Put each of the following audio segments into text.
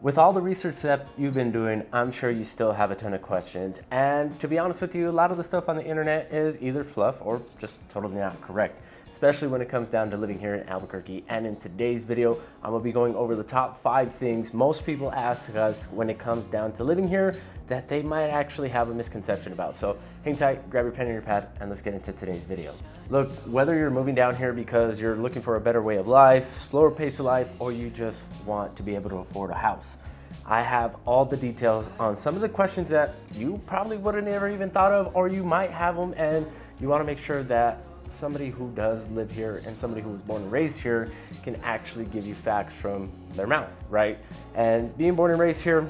With all the research that you've been doing, I'm sure you still have a ton of questions. And to be honest with you, a lot of the stuff on the internet is either fluff or just totally not correct, especially when it comes down to living here in Albuquerque. And in today's video, I'm gonna be going over the top 5 things most people ask us when it comes down to living here that they might actually have a misconception about. So hang tight, grab your pen and your pad, and let's get into today's video. Look, whether you're moving down here because you're looking for a better way of life, slower pace of life, or you just want to be able to afford a house, I have all the details on some of the questions that you probably wouldn't ever even thought of, or you might have them, and you want to make sure that somebody who does live here and somebody who was born and raised here can actually give you facts from their mouth, right? And being born and raised here,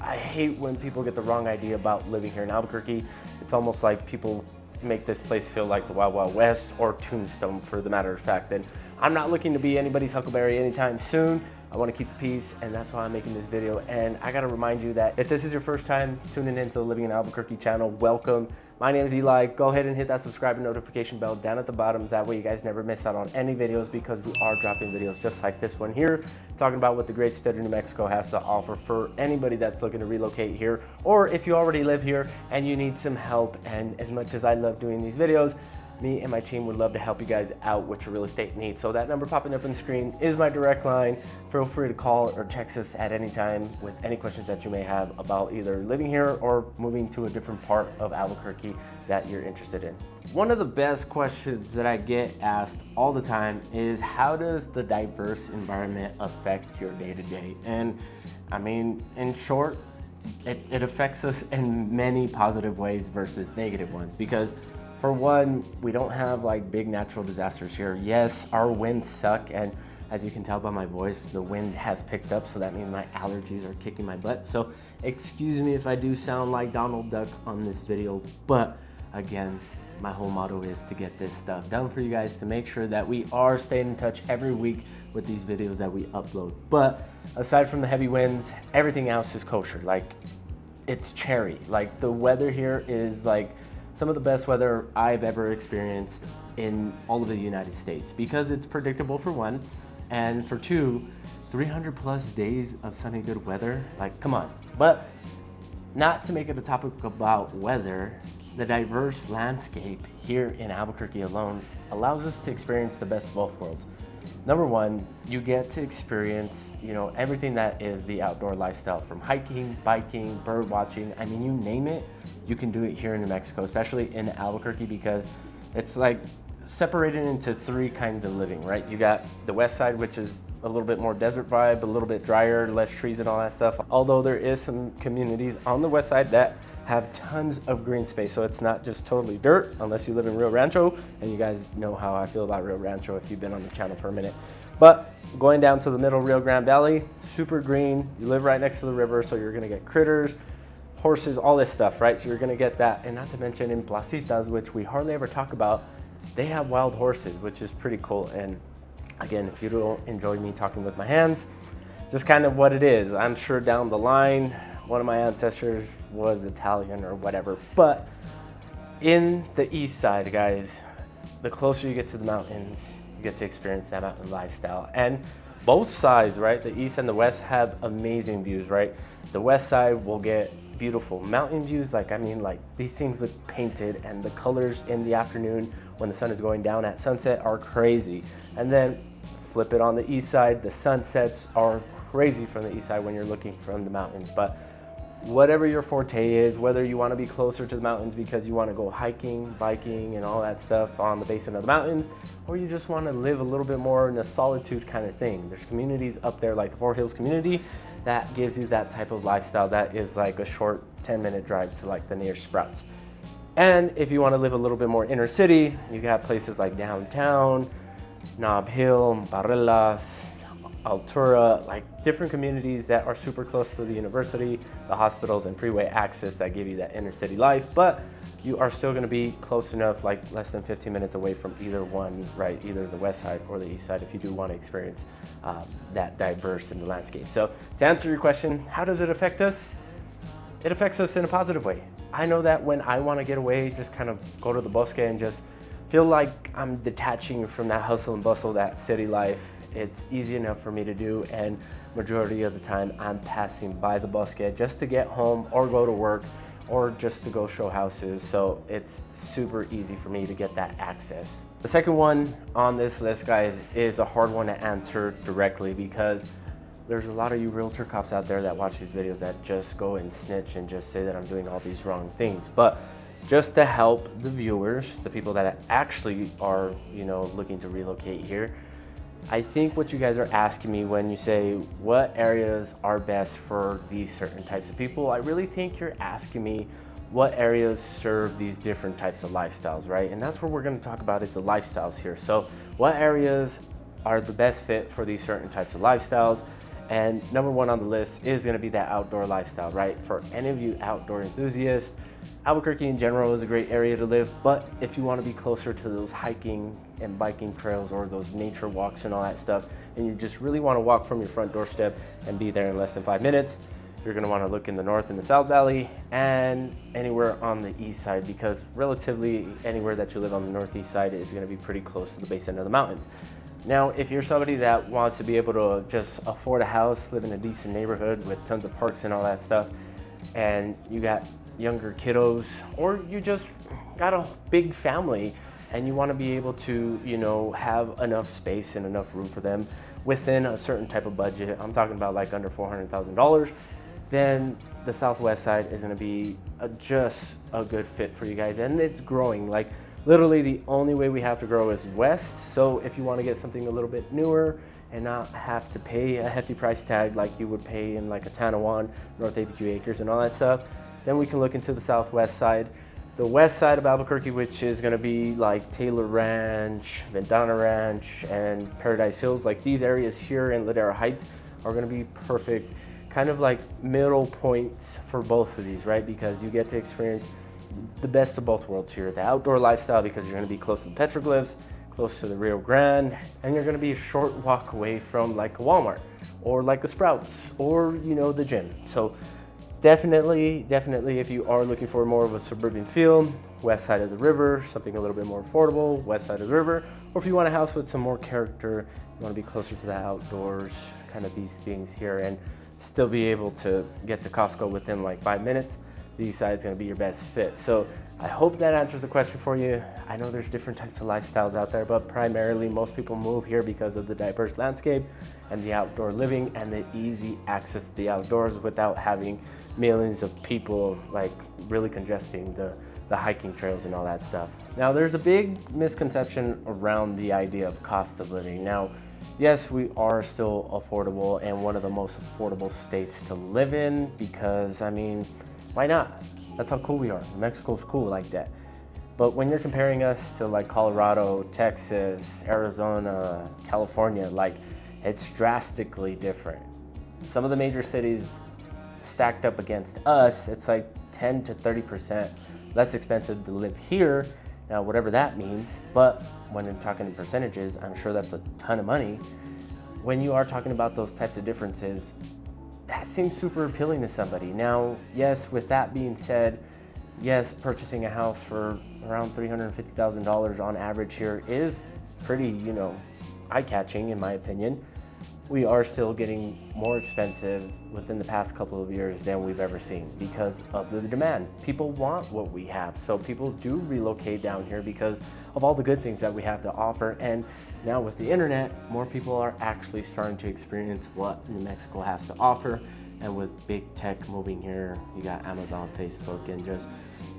I hate when people get the wrong idea about living here in Albuquerque. It's almost like people make this place feel like the Wild Wild West, or Tombstone for the matter of fact. And I'm not looking to be anybody's Huckleberry anytime soon. I want to keep the peace, and that's why I'm making this video. And I got to remind you that if this is your first time tuning into the Living in Albuquerque channel, welcome. My name is Eli. Go ahead and hit that subscribe and notification bell down at the bottom. That way you guys never miss out on any videos, because we are dropping videos just like this one here, talking about what the great state of New Mexico has to offer for anybody that's looking to relocate here, or if you already live here and you need some help. And as much as I love doing these videos, me and my team would love to help you guys out with your real estate needs. So that number popping up on the screen is my direct line. Feel free to call or text us at any time with any questions that you may have about either living here or moving to a different part of Albuquerque that you're interested in. One of the best questions that I get asked all the time is, how does the diverse environment affect your day-to-day? And I mean, in short, it affects us in many positive ways versus negative ones, because for one, we don't have like big natural disasters here. Yes, our winds suck, and as you can tell by my voice, the wind has picked up, so that means my allergies are kicking my butt. So excuse me if I do sound like Donald Duck on this video, but again, my whole motto is to get this stuff done for you guys, to make sure that we are staying in touch every week with these videos that we upload. But aside from the heavy winds, everything else is kosher. Like, it's cherry. Like, the weather here is like some of the best weather I've ever experienced in all of the United States, because it's predictable for one, and for two, 300 plus days of sunny good weather. Like, come on. But not to make it a topic about weather, the diverse landscape here in Albuquerque alone allows us to experience the best of both worlds. Number one, you get to experience, everything that is the outdoor lifestyle, from hiking, biking, bird watching. I mean, you name it, you can do it here in New Mexico, especially in Albuquerque, because it's like separated into 3 kinds of living, right? You got the west side, which is a little bit more desert vibe, a little bit drier, less trees and all that stuff. Although there is some communities on the west side that have tons of green space, so it's not just totally dirt, unless you live in Rio Rancho, and you guys know how I feel about Rio Rancho if you've been on the channel for a minute. But going down to the middle Rio Grande Valley, super green. You live right next to the river, so you're gonna get critters, horses, all this stuff, right? So you're gonna get that. And not to mention in Placitas, which we hardly ever talk about, they have wild horses, which is pretty cool. And again, if you don't enjoy me talking with my hands, just kind of what it is. I'm sure down the line, one of my ancestors was Italian or whatever. But in the east side, guys, the closer you get to the mountains, you get to experience that mountain lifestyle. And both sides, right, the east and the west, have amazing views, right? The west side will get beautiful mountain views. Like, I mean, like, these things look painted, and the colors in the afternoon when the sun is going down at sunset are crazy. And then flip it on the east side, the sunsets are crazy from the east side when you're looking from the mountains. But whatever your forte is, whether you want to be closer to the mountains because you want to go hiking, biking, and all that stuff on the basin of the mountains, or you just want to live a little bit more in a solitude kind of thing, there's communities up there like the Four Hills community that gives you that type of lifestyle that is like a short 10-minute drive to like the nearest Sprouts. And if you want to live a little bit more inner city, you got places like downtown, Nob Hill, Barrelas, Altura, like different communities that are super close to the university, the hospitals, and freeway access that give you that inner city life. But you are still going to be close enough, like less than 15 minutes away from either one, right? Either the west side or the east side, if you do want to experience that diverse in the landscape. So to answer your question, how does it affect us? It affects us in a positive way. I know that when I want to get away, just kind of go to the bosque and just feel like I'm detaching from that hustle and bustle, that city life, It's easy enough for me to do, and majority of the time I'm passing by the Bosque just to get home or go to work or just to go show houses. So it's super easy for me to get that access. The second one on this list, guys, is a hard one to answer directly because there's a lot of you realtor cops out there that watch these videos that just go and snitch and just say that I'm doing all these wrong things. But just to help the viewers, the people that actually are, looking to relocate here, I think what you guys are asking me when you say what areas are best for these certain types of people, I really think you're asking me what areas serve these different types of lifestyles, right? And that's what we're going to talk about, is the lifestyles here. So what areas are the best fit for these certain types of lifestyles? And number one on the list is going to be that outdoor lifestyle, right? For any of you outdoor enthusiasts, Albuquerque in general is a great area to live, but if you want to be closer to those hiking and biking trails or those nature walks and all that stuff, and you just really want to walk from your front doorstep and be there in less than 5 minutes, you're going to want to look in the North and the South Valley and anywhere on the east side, because relatively anywhere that you live on the northeast side is going to be pretty close to the base end of the mountains. Now, if you're somebody that wants to be able to just afford a house, live in a decent neighborhood with tons of parks and all that stuff, and you got younger kiddos, or you just got a big family and you want to be able to, have enough space and enough room for them within a certain type of budget, I'm talking about like under $400,000, then the Southwest side is going to be just a good fit for you guys. And it's growing. Like literally the only way we have to grow is west. So if you want to get something a little bit newer and not have to pay a hefty price tag like you would pay in like a Tanawan, North ABQ Acres and all that stuff, then we can look into the Southwest side. The west side of Albuquerque, which is going to be like Taylor Ranch, Ventana Ranch, and Paradise Hills, like these areas here in Ladera Heights are going to be perfect, kind of like middle points for both of these, right? Because you get to experience the best of both worlds here. The outdoor lifestyle, because you're going to be close to the petroglyphs, close to the Rio Grande, and you're going to be a short walk away from like a Walmart or like a Sprouts or, the gym. So definitely, if you are looking for more of a suburban feel, west side of the river, something a little bit more affordable, west side of the river, or if you want a house with some more character, you want to be closer to the outdoors, kind of these things here, and still be able to get to Costco within like 5 minutes, the east side is going to be your best fit. So I hope that answers the question for you. I know there's different types of lifestyles out there, but primarily most people move here because of the diverse landscape and the outdoor living and the easy access to the outdoors without having millions of people like really congesting the hiking trails and all that stuff. Now there's a big misconception around the idea of cost of living. Now, yes, we are still affordable and one of the most affordable states to live in because, why not? That's how cool we are. Mexico's cool like that. But when you're comparing us to like Colorado, Texas, Arizona, California, like it's drastically different. Some of the major cities stacked up against us, it's like 10 to 30% less expensive to live here. Now, whatever that means, but when I'm talking in percentages, I'm sure that's a ton of money. When you are talking about those types of differences, that seems super appealing to somebody. Now, yes, with that being said, yes, purchasing a house for around $350,000 on average here is pretty, eye-catching in my opinion. We are still getting more expensive within the past couple of years than we've ever seen because of the demand. People want what we have, so people do relocate down here because of all the good things that we have to offer. And now with the internet, more people are actually starting to experience what New Mexico has to offer. And with big tech moving here, you got Amazon, Facebook, and just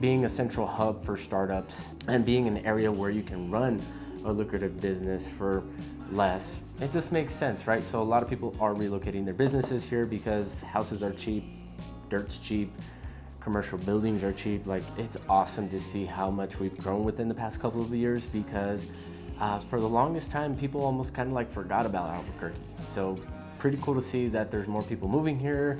being a central hub for startups and being an area where you can run a lucrative business for less, it just makes sense, right? So a lot of people are relocating their businesses here because houses are cheap, dirt's cheap, commercial buildings are cheap. Like, it's awesome to see how much we've grown within the past couple of years because for the longest time, people almost kind of like forgot about Albuquerque. So pretty cool to see that there's more people moving here.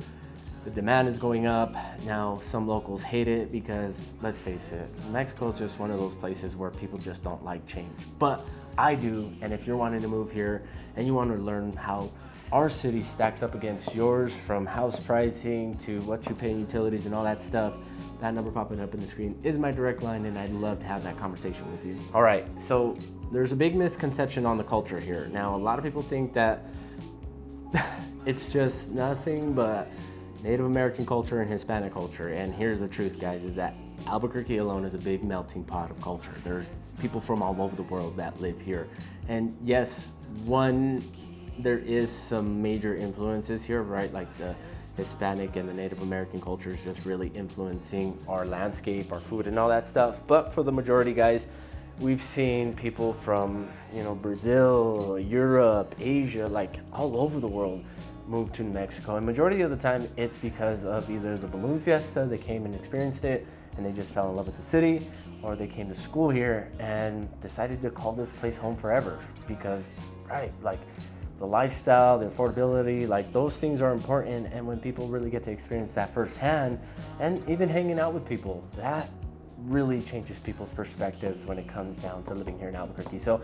The demand is going up. Now, some locals hate it because, let's face it, Mexico is just one of those places where people just don't like change. But I do, and if you're wanting to move here and you want to learn how our city stacks up against yours, from house pricing to what you pay in utilities and all that stuff, that number popping up in the screen is my direct line, and I'd love to have that conversation with you. All right, so there's a big misconception on the culture here. Now, a lot of people think that it's just nothing but Native American culture and Hispanic culture. And here's the truth, guys, is that Albuquerque alone is a big melting pot of culture. There's people from all over the world that live here. And yes, there is some major influences here, right? Like the Hispanic and the Native American culture is just really influencing our landscape, our food, and all that stuff. But for the majority, guys, we've seen people from, Brazil, Europe, Asia, like all over the world move to New Mexico. And majority of the time, it's because of either the balloon fiesta, they came and experienced it, and they just fell in love with the city, or they came to school here and decided to call this place home forever because, right, like the lifestyle, the affordability, like those things are important. And when people really get to experience that firsthand, and even hanging out with people, that really changes people's perspectives when it comes down to living here in Albuquerque. So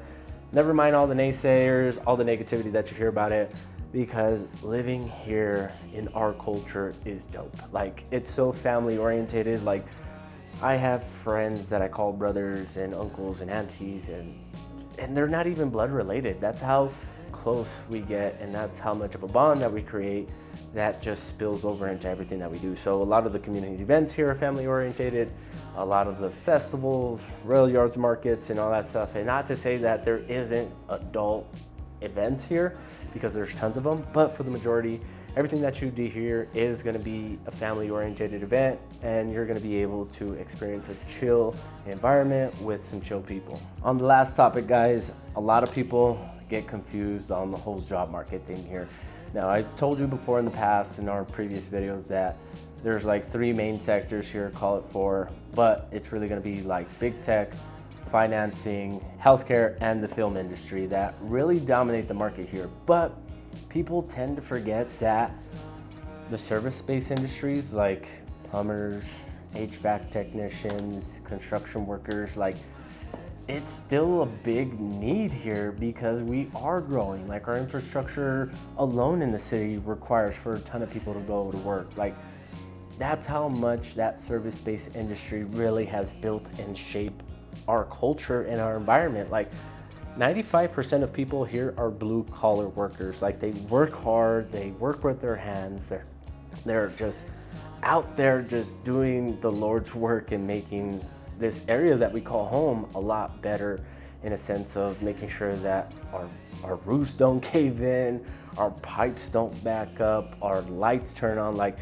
never mind all the naysayers, all the negativity that you hear about it, because living here in our culture is dope. Like, it's so family orientated. Like, I have friends that I call brothers and uncles and aunties, and they're not even blood related. That's how close we get, and that's how much of a bond that we create that just spills over into everything that we do. So a lot of the community events here are family orientated, a lot of the festivals, rail yards, markets, and all that stuff. And not to say that there isn't adult events here, because there's tons of them, but for the majority, everything that you do here is going to be a family oriented event, and you're going to be able to experience a chill environment with some chill people. On the last topic, guys, a lot of people get confused on the whole job market thing here. Now, I've told you before in the past in our previous videos that there's like 3 main sectors here, call it 4, but it's really going to be like big tech, financing, healthcare, and the film industry that really dominate the market here. But people tend to forget that the service-based industries like plumbers, HVAC technicians, construction workers, like it's still a big need here because we are growing. Like, our infrastructure alone in the city requires for a ton of people to go to work. Like, that's how much that service-based industry really has built and shaped our culture and our environment. Like, 95% of people here are blue collar workers. Like, they work hard, they work with their hands, they're just out there just doing the Lord's work and making this area that we call home a lot better, in a sense of making sure that our roofs don't cave in, our pipes don't back up, our lights turn on. Like,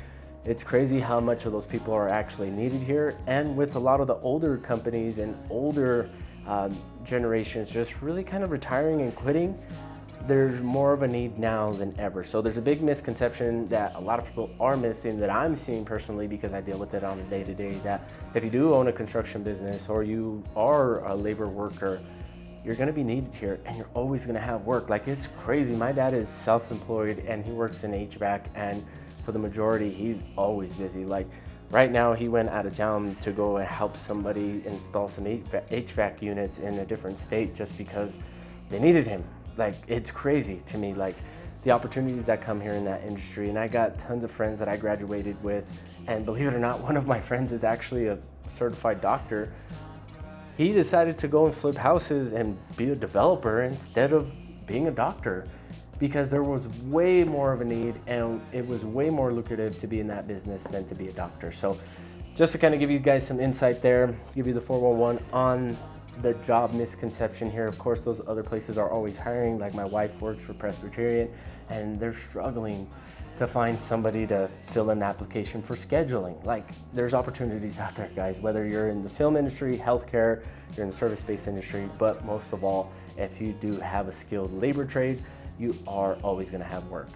it's crazy how much of those people are actually needed here. And with a lot of the older companies and older generations just really kind of retiring and quitting, there's more of a need now than ever. So there's a big misconception that a lot of people are missing, that I'm seeing personally because I deal with it on a day-to-day, that if you do own a construction business or you are a labor worker, you're gonna be needed here and you're always gonna have work. Like, it's crazy. My dad is self-employed and he works in HVAC, and for the majority, he's always busy. Like, right now, he went out of town to go and help somebody install some HVAC units in a different state just because they needed him. Like, it's crazy to me, like the opportunities that come here in that industry. And I got tons of friends that I graduated with, and believe it or not, one of my friends is actually a certified doctor. He decided to go and flip houses and be a developer instead of being a doctor, because there was way more of a need and it was way more lucrative to be in that business than to be a doctor. So just to kind of give you guys some insight there, give you the 411 on the job misconception here. Of course, those other places are always hiring. Like, my wife works for Presbyterian and they're struggling to find somebody to fill an application for scheduling. Like, there's opportunities out there, guys, whether you're in the film industry, healthcare, you're in the service-based industry, but most of all, if you do have a skilled labor trade, you are always gonna have work.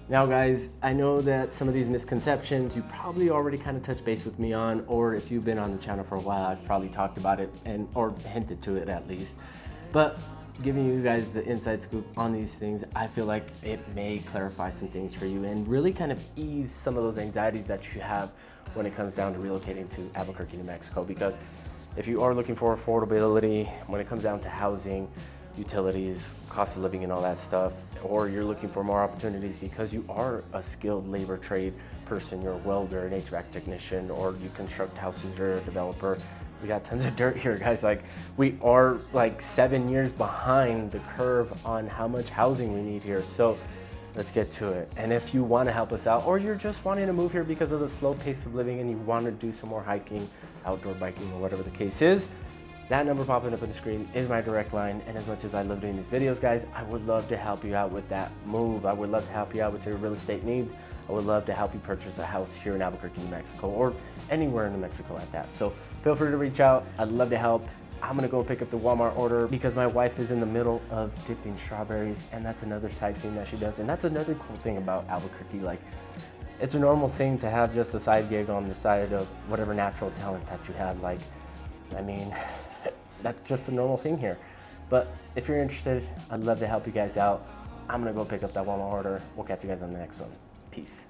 Now, guys, I know that some of these misconceptions you probably already kind of touched base with me on, or if you've been on the channel for a while, I've probably talked about it or hinted to it at least. But giving you guys the inside scoop on these things, I feel like it may clarify some things for you and really kind of ease some of those anxieties that you have when it comes down to relocating to Albuquerque, New Mexico. Because if you are looking for affordability when it comes down to housing, utilities, cost of living, and all that stuff, or you're looking for more opportunities because you are a skilled labor trade person, you're a welder, an HVAC technician, or you construct houses, you're a developer. We got tons of dirt here, guys. Like, we are like 7 years behind the curve on how much housing we need here. So let's get to it. And if you want to help us out, or you're just wanting to move here because of the slow pace of living and you want to do some more hiking, outdoor biking, or whatever the case is, that number popping up on the screen is my direct line. And as much as I love doing these videos, guys, I would love to help you out with that move. I would love to help you out with your real estate needs. I would love to help you purchase a house here in Albuquerque, New Mexico, or anywhere in New Mexico at that. So feel free to reach out. I'd love to help. I'm gonna go pick up the Walmart order because my wife is in the middle of dipping strawberries, and that's another side thing that she does. And that's another cool thing about Albuquerque. Like, it's a normal thing to have just a side gig on the side of whatever natural talent that you have. Like, I mean, that's just a normal thing here. But if you're interested, I'd love to help you guys out. I'm gonna go pick up that Walmart order. We'll catch you guys on the next one. Peace.